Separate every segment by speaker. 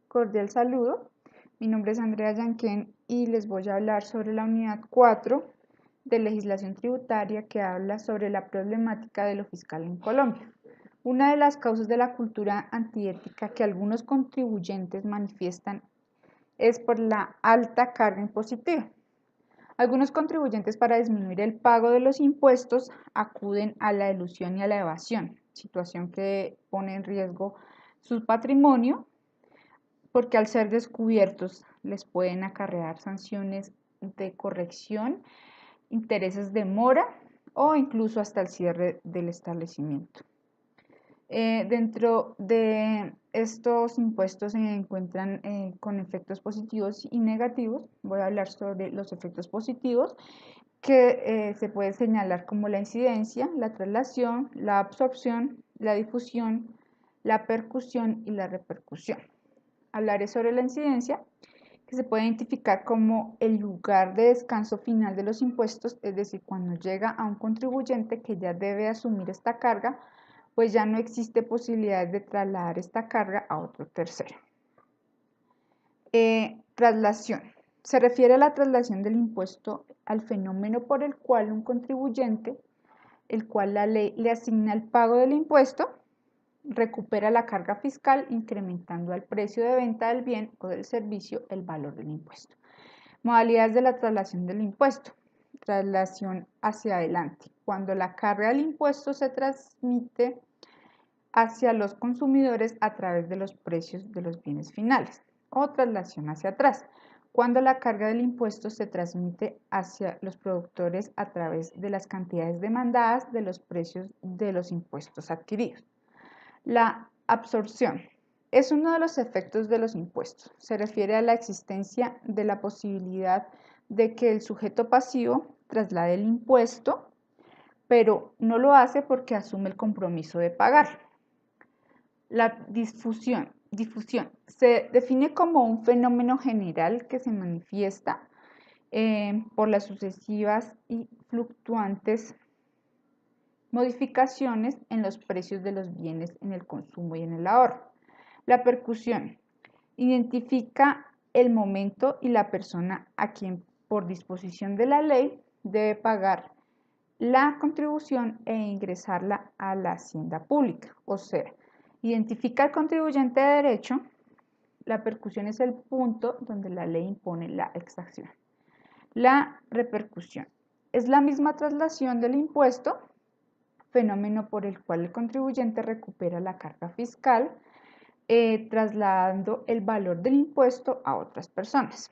Speaker 1: Cordial saludo. Mi nombre es Andrea Yanquén y les voy a hablar sobre la unidad 4 de legislación tributaria que habla sobre la problemática de lo fiscal en Colombia. Una de las causas de la cultura antiética que algunos contribuyentes manifiestan es por la alta carga impositiva. Algunos contribuyentes, para disminuir el pago de los impuestos, acuden a la elusión y a la evasión, situación que pone en riesgo su patrimonio porque al ser descubiertos les pueden acarrear sanciones de corrección, intereses de mora o incluso hasta el cierre del establecimiento. Dentro de estos impuestos se encuentran con efectos positivos y negativos. Voy a hablar sobre los efectos positivos que se puede señalar como la incidencia, la traslación, la absorción, la difusión, la percusión y la repercusión. Hablaré sobre la incidencia, que se puede identificar como el lugar de descanso final de los impuestos, es decir, cuando llega a un contribuyente que ya debe asumir esta carga, pues ya no existe posibilidad de trasladar esta carga a otro tercero. Traslación. Se refiere a la traslación del impuesto al fenómeno por el cual un contribuyente, el cual la ley le asigna el pago del impuesto, recupera la carga fiscal incrementando al precio de venta del bien o del servicio el valor del impuesto. Modalidades de la traslación del impuesto. Traslación hacia adelante. Cuando la carga del impuesto se transmite hacia los consumidores a través de los precios de los bienes finales. O traslación hacia atrás. Cuando la carga del impuesto se transmite hacia los productores a través de las cantidades demandadas de los precios de los impuestos adquiridos. La absorción es uno de los efectos de los impuestos. Se refiere a la existencia de la posibilidad de que el sujeto pasivo traslade el impuesto, pero no lo hace porque asume el compromiso de pagar. La difusión se define como un fenómeno general que se manifiesta por las sucesivas y fluctuantes modificaciones en los precios de los bienes en el consumo y en el ahorro. La percusión identifica el momento y la persona a quien por disposición de la ley debe pagar la contribución e ingresarla a la hacienda pública. O sea, identifica al contribuyente de derecho. La percusión es el punto donde la ley impone la exacción. La repercusión es la misma traslación del impuesto, fenómeno por el cual el contribuyente recupera la carga fiscal, trasladando el valor del impuesto a otras personas.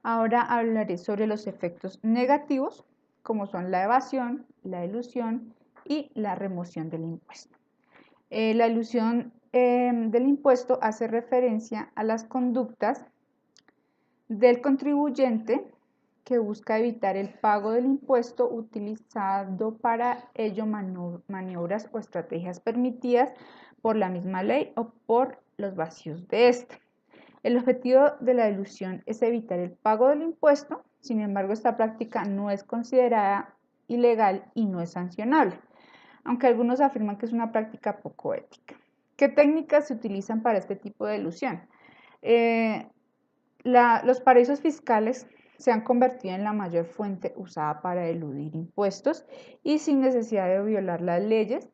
Speaker 1: Ahora hablaré sobre los efectos negativos, como son la evasión, la elusión y la remoción del impuesto. La elusión del impuesto hace referencia a las conductas del contribuyente que busca evitar el pago del impuesto utilizando para ello maniobras o estrategias permitidas por la misma ley o por los vacíos de esta. El objetivo de la elusión es evitar el pago del impuesto, sin embargo, esta práctica no es considerada ilegal y no es sancionable, aunque algunos afirman que es una práctica poco ética. ¿Qué técnicas se utilizan para este tipo de elusión? Los paraísos fiscales se han convertido en la mayor fuente usada para eludir impuestos y sin necesidad de violar las leyes.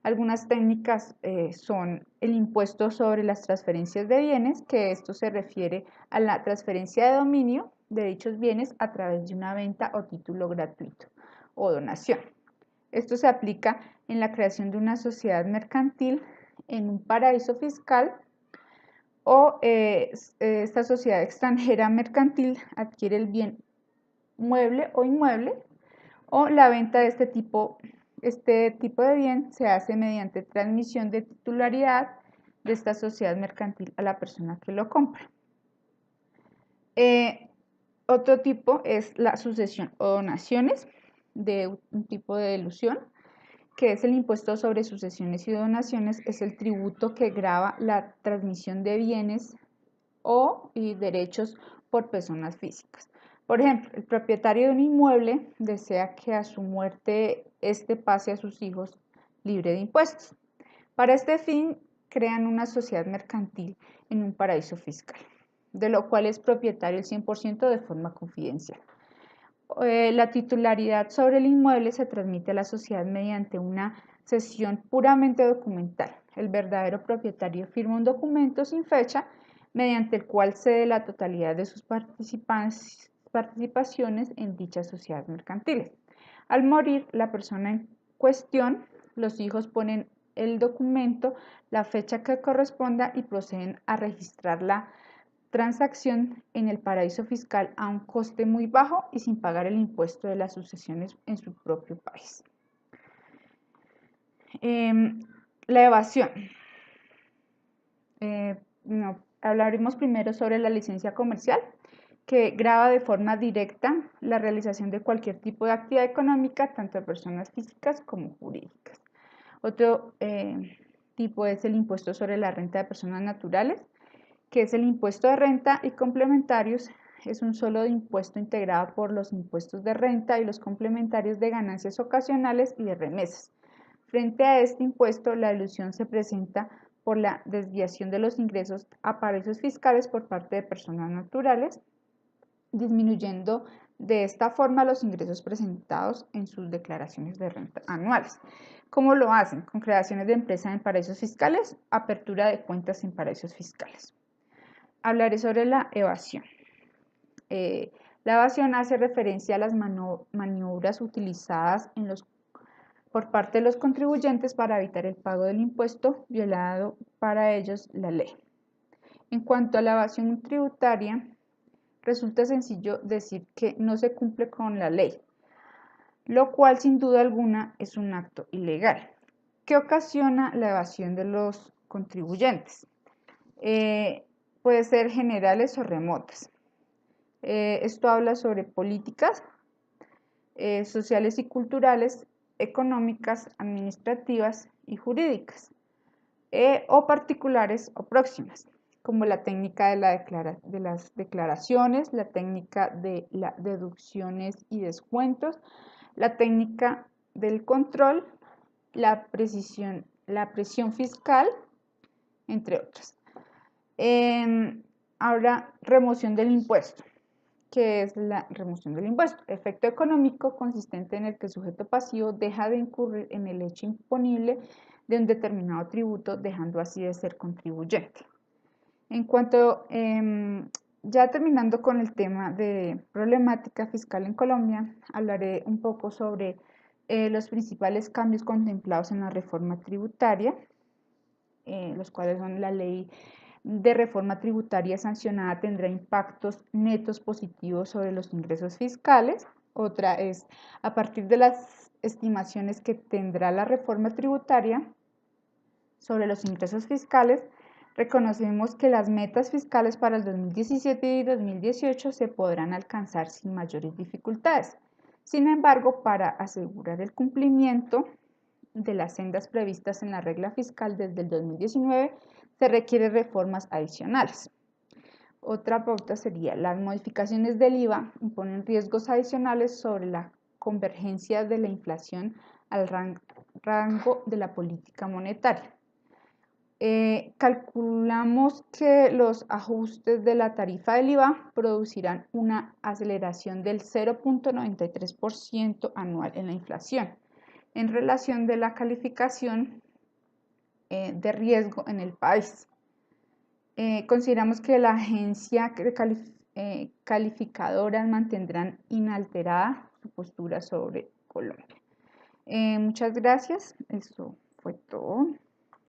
Speaker 1: Algunas técnicas son el impuesto sobre las transferencias de bienes, que esto se refiere a la transferencia de dominio de dichos bienes a través de una venta o título gratuito o donación. Esto se aplica en la creación de una sociedad mercantil en un paraíso fiscal o esta sociedad extranjera mercantil adquiere el bien mueble o inmueble, o la venta de este tipo de bien se hace mediante transmisión de titularidad de esta sociedad mercantil a la persona que lo compra. Otro tipo es la sucesión o donaciones, de un tipo de elusión, que es el impuesto sobre sucesiones y donaciones, es el tributo que grava la transmisión de bienes y derechos por personas físicas. Por ejemplo, el propietario de un inmueble desea que a su muerte este pase a sus hijos libre de impuestos. Para este fin, crean una sociedad mercantil en un paraíso fiscal, de lo cual es propietario el 100% de forma confidencial. La titularidad sobre el inmueble se transmite a la sociedad mediante una cesión puramente documental. El verdadero propietario firma un documento sin fecha mediante el cual cede la totalidad de sus participaciones en dichas sociedades mercantiles. Al morir la persona en cuestión, los hijos ponen el documento, la fecha que corresponda y proceden a registrar la transacción en el paraíso fiscal a un coste muy bajo y sin pagar el impuesto de las sucesiones en su propio país. La evasión. Hablaremos primero sobre la licencia comercial, que grava de forma directa la realización de cualquier tipo de actividad económica, tanto de personas físicas como jurídicas. Otro tipo es el impuesto sobre la renta de personas naturales, que es el impuesto de renta, y complementarios es un solo impuesto integrado por los impuestos de renta y los complementarios de ganancias ocasionales y de remesas. Frente a este impuesto, la elusión se presenta por la desviación de los ingresos a paraísos fiscales por parte de personas naturales, disminuyendo de esta forma los ingresos presentados en sus declaraciones de renta anuales. ¿Cómo lo hacen? Con creaciones de empresas en paraísos fiscales, apertura de cuentas en paraísos fiscales. Hablaré sobre la evasión. La evasión hace referencia a las maniobras utilizadas por parte de los contribuyentes para evitar el pago del impuesto, violando para ellos la ley. En cuanto a la evasión tributaria, resulta sencillo decir que no se cumple con la ley, lo cual sin duda alguna es un acto ilegal. ¿Qué ocasiona la evasión de los contribuyentes? Puede ser generales o remotas. Esto habla sobre políticas sociales y culturales, económicas, administrativas y jurídicas, o particulares o próximas, como la técnica de las declaraciones, la técnica de las deducciones y descuentos, la técnica del control, la presión fiscal, entre otras. Ahora, remoción del impuesto. ¿Qué es la remoción del impuesto? Efecto económico consistente en el que el sujeto pasivo deja de incurrir en el hecho imponible de un determinado tributo, dejando así de ser contribuyente. En cuanto, ya terminando con el tema de problemática fiscal en Colombia, hablaré un poco sobre los principales cambios contemplados en la reforma tributaria, los cuales son la ley de reforma tributaria sancionada tendrá impactos netos positivos sobre los ingresos fiscales. Otra es, a partir de las estimaciones que tendrá la reforma tributaria sobre los ingresos fiscales, reconocemos que las metas fiscales para el 2017 y 2018 se podrán alcanzar sin mayores dificultades. Sin embargo, para asegurar el cumplimiento de las sendas previstas en la regla fiscal desde el 2019, se requieren reformas adicionales. Otra pauta sería: las modificaciones del IVA imponen riesgos adicionales sobre la convergencia de la inflación al rango de la política monetaria. Calculamos que los ajustes de la tarifa del IVA producirán una aceleración del 0.93% anual en la inflación en relación de la calificación de riesgo en el país. Consideramos que la agencia calificadora mantendrán inalterada su postura sobre Colombia. Muchas gracias. Eso fue todo.